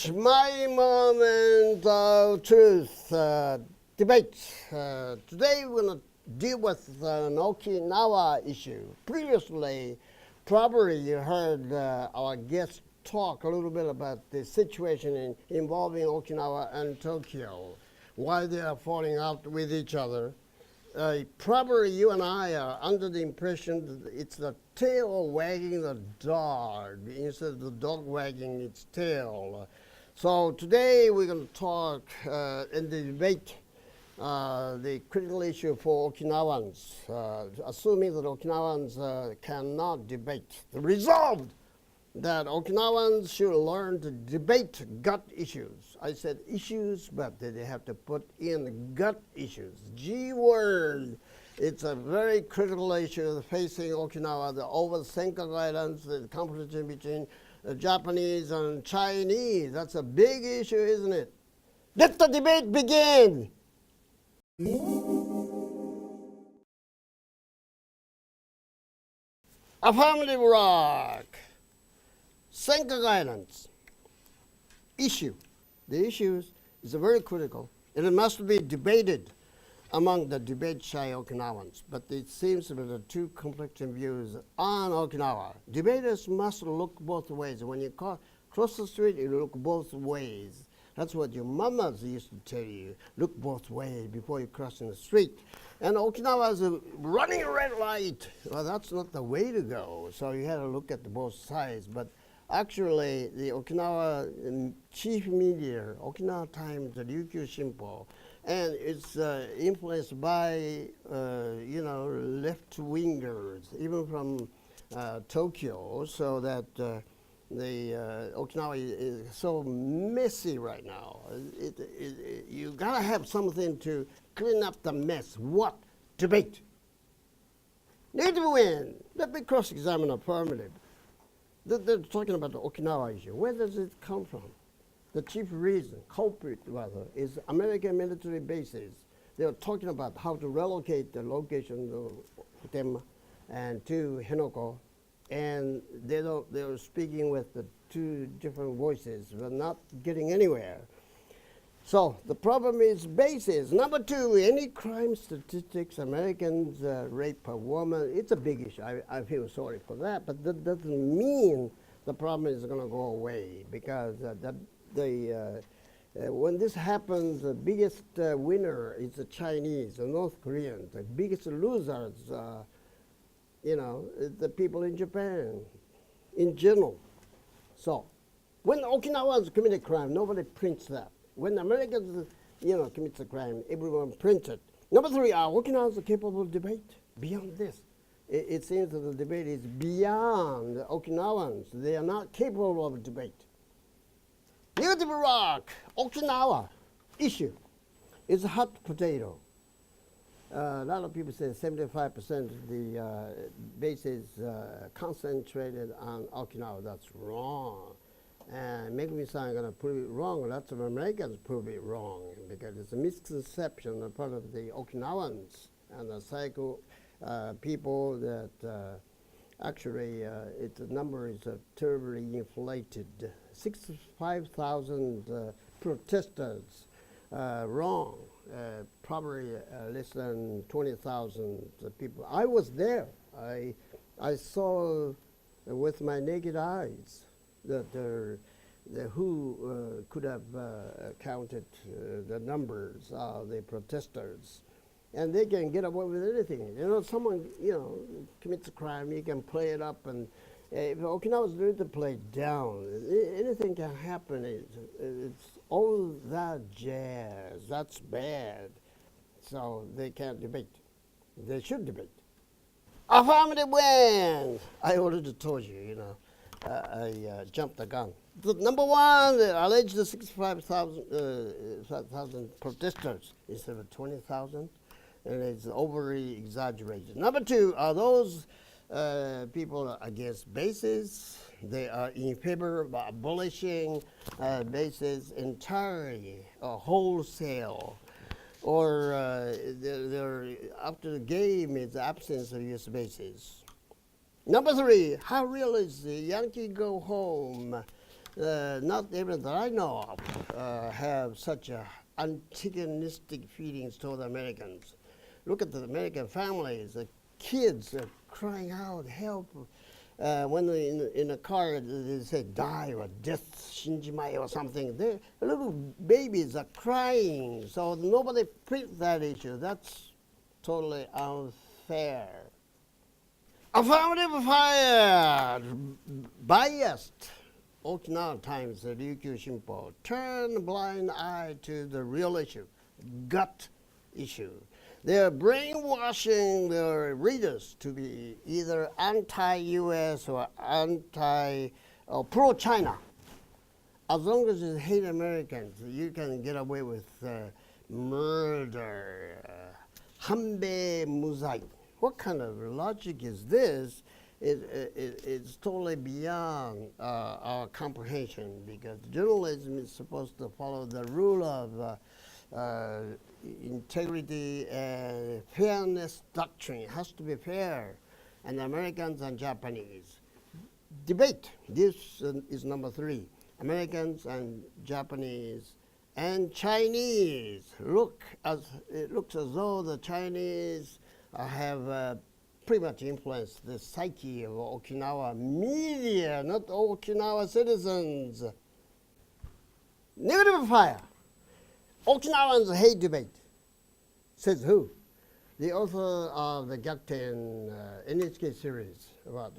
finish my moment of truth debate. Today we're going to deal with an Okinawa issue. Previously, probably you heard our guest talk a little bit about the situation involving Okinawa and Tokyo, why they are falling out with each other. Probably you and I are under the impression that it's the tail wagging the dog instead of the dog wagging its tail. So today we're going to talk in the debate the critical issue for Okinawans, assuming that Okinawans cannot debate. The resolved that Okinawans should learn to debate gut issues. I said issues, but they have to put in gut issues. G word. It's a very critical issue facing Okinawa, over the Senkaku Islands, the competition between the Japanese and Chinese. That's a big issue, isn't it? Let the debate begin. Affirmative rock. Senkaku Islands issue. The issue is very critical, and it must be debated among the debate-shy Okinawans. But it seems that there are two conflicting views on Okinawa. Debaters must look both ways. When you cross the street, you look both ways. That's what your mamas used to tell you. Look both ways before you cross in the street. And Okinawa is running a red light. Well, that's not the way to go. So you had to look at both sides. But actually, the Okinawa chief media, Okinawa Times, the Ryukyu Shimpo, and it's influenced by, left-wingers, even from Tokyo, so that the Okinawa is so messy right now. You gotta have something to clean up the mess. What? Debate. Need to win. Let me cross-examine affirmative. They're talking about the Okinawa issue. Where does it come from? The chief reason, culprit rather, is American military bases. They are talking about how to relocate the location of Futenma and to Henoko, and they're speaking with the two different voices, but not getting anywhere. So the problem is bases. Number two, any crime statistics, Americans rape a woman, it's a big issue. I feel sorry for that, but that doesn't mean the problem is going to go away, because when this happens, the biggest winner is the Chinese, the North Koreans. The biggest losers, the people in Japan, in general. So, when Okinawans commit a crime, nobody prints that. When Americans, commits a crime, everyone prints it. Number three, are Okinawans capable of debate? Beyond this, it seems that the debate is beyond Okinawans. They are not capable of debate. Negative rock, Okinawa issue is a hot potato. A lot of people say 75% of the base is concentrated on Okinawa. That's wrong. And Megumi-san going to prove it wrong. Lots of Americans prove it wrong, because it's a misconception on the part of the Okinawans and the psycho people that actually the number is terribly inflated. 65,000 protesters, wrong. Probably less than 20,000 people. I was there. I saw with my naked eyes that who could have counted the numbers of the protesters. And they can get away with anything. Someone, commits a crime, you can play it up, and if Okinawa's ready to play it down, anything can happen. It's all that jazz. That's bad. So they can't debate. They should debate. Affirmative wins. I already told you, I jumped the gun. Number one, the alleged 65,000 protesters instead of 20,000, and it's overly exaggerated. Number two, are those people against bases? They are in favor of abolishing bases entirely, wholesale, or they're after the game is the absence of U.S. bases. Number three, how real is the Yankee go home not even that I know of, have such antagonistic feelings toward Americans. Look at the American families, the kids are crying out, help. When in a car, they say die or death, shinjimae or something. The little babies are crying, so nobody treats that issue. That's totally unfair. Affirmative fire, biased. Okinawa Times, the Ryukyu Shimpo, turn a blind eye to the real issue, gut issue. They're brainwashing their readers to be either anti-U.S. or pro-China. As long as you hate Americans, you can get away with murder, hanbei muzai. What kind of logic is this? It's totally beyond our comprehension, because journalism is supposed to follow the rule of integrity and fairness doctrine. It has to be fair. And Americans and Japanese. Debate. This is number 3. Americans and Japanese and Chinese. It looks as though the Chinese have pretty much influenced the psyche of Okinawa media, not Okinawa citizens. Negative fire. Okinawans hate debate. Says who? The author of the Gyakuten NHK series about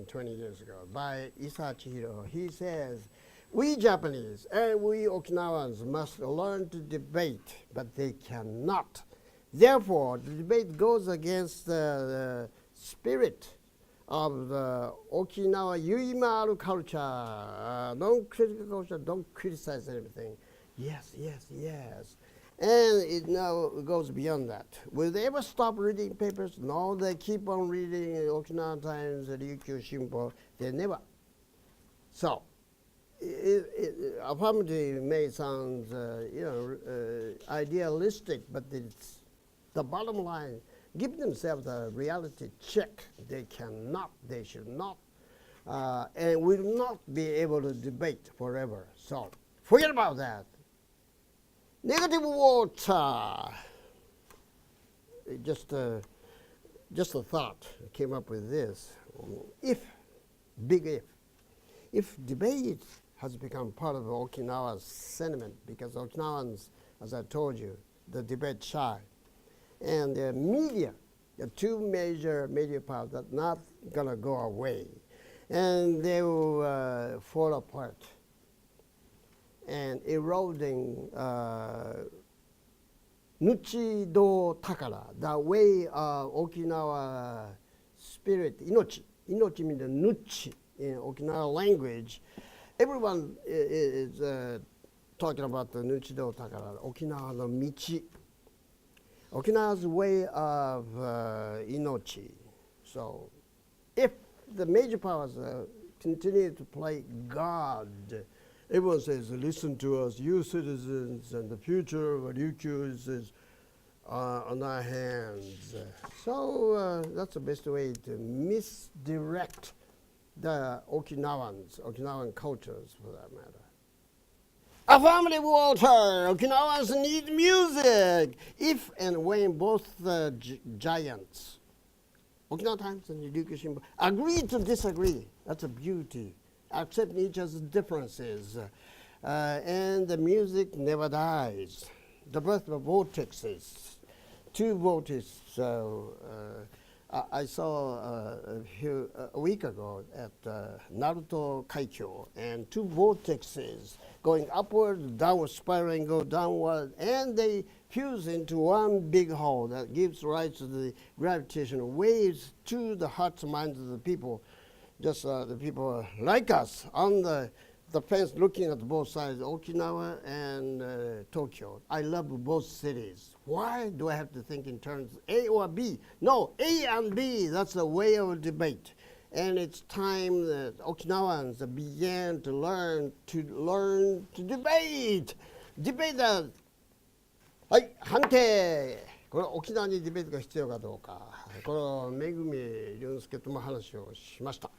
20 years ago by Isa Chihiro. He says, we Japanese and we Okinawans must learn to debate, but they cannot. Therefore, the debate goes against the spirit of the Okinawa Yuimaru culture, non-critical culture, don't criticize everything. Yes, yes, yes. And it now goes beyond that. Will they ever stop reading papers? No, they keep on reading Okinawa Times, Ryukyu Shimpo. They never. So, affirmative may sound, idealistic, but it's the bottom line. Give themselves a reality check. They cannot, they should not, and will not be able to debate forever. So, forget about that. Negative water. Just a thought. I came up with this. Big if debate has become part of Okinawa's sentiment, because Okinawans, as I told you, the debate shy, and the media, the 2 major media powers that not gonna go away, and they will fall apart and eroding Nuchi do Takara, the way of Okinawa spirit, inochi. Inochi means the Nuchi in Okinawa language. Everyone is talking about the Nuchi do Takara, Okinawa no michi. Okinawa's way of inochi. So if the major powers continue to play God, everyone says, listen to us, you citizens, and the future of Ryukyu is on our hands. So that's the best way to misdirect the Okinawan cultures for that matter. Affirmative water. Okinawans need music. If and when both the giants, Okinawa Times and Ryukyu Shimpo, agree to disagree, that's a beauty. Accepting each other's differences. And the music never dies. The birth of vortexes. 2 vortices. I saw a week ago at Naruto Kaikyo, and 2 vortexes going upward, downward, spiraling, go downward, and they fuse into one big hole that gives rise to the gravitational waves to the hearts and minds of the people. Just the people like us on the fence looking at both sides, Okinawa and Tokyo. I love both cities. Why do I have to think in terms of A or B? No, A and B, that's the way of debate. And it's time that Okinawans began to learn to debate. Debate that. はい、判定。これ沖縄にディベートが必要かどうか。これをめぐみ龍之介とも話をしました。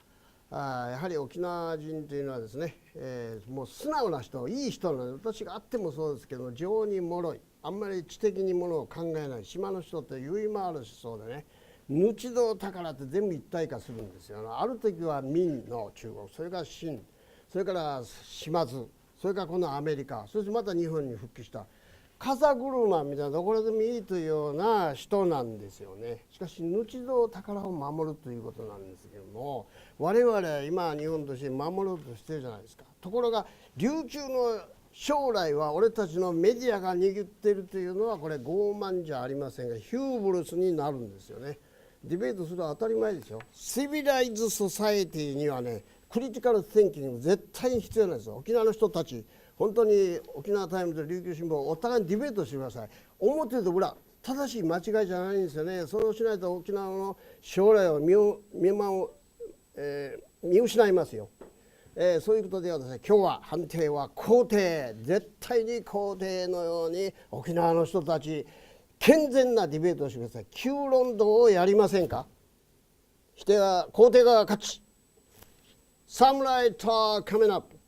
やはり沖縄人というのはですね、もう素直な人、いい人なので、私があってもそうですけど、情に脆い、あんまり知的にものを考えない、島の人って言い回るそうでね、日道宝って全部一体化するんですよ。ある時は明の中国、それから清、それから島津、それからこのアメリカ、そしてまた日本に復帰した。風車みたいなどころでもいいというような人なんですよね。しかし日道宝を守るということなんですけども、我々今日本として守ろうとしてるじゃないですか。ところが琉球の将来は俺たちのメディアが握っているというのはこれ傲慢じゃありませんがヒューブルスになるんですよね。ディベートするのは当たり前ですよ。シビライズソサエティにはね、クリティカル・シンキング絶対に必要なんですよ。沖縄の人たち本当に沖縄タイムズと琉球新聞お互いにディベートしてください。表と裏、正しい間違いじゃないんですよね。それをしないと沖縄の将来を見失いますよ。そういうことではですね、今日は判定は肯定、絶対に肯定のように沖縄の人たち健全なディベートをしてください。9論道をやりませんか。否定は肯定が勝ち。サムライターカメンアップ。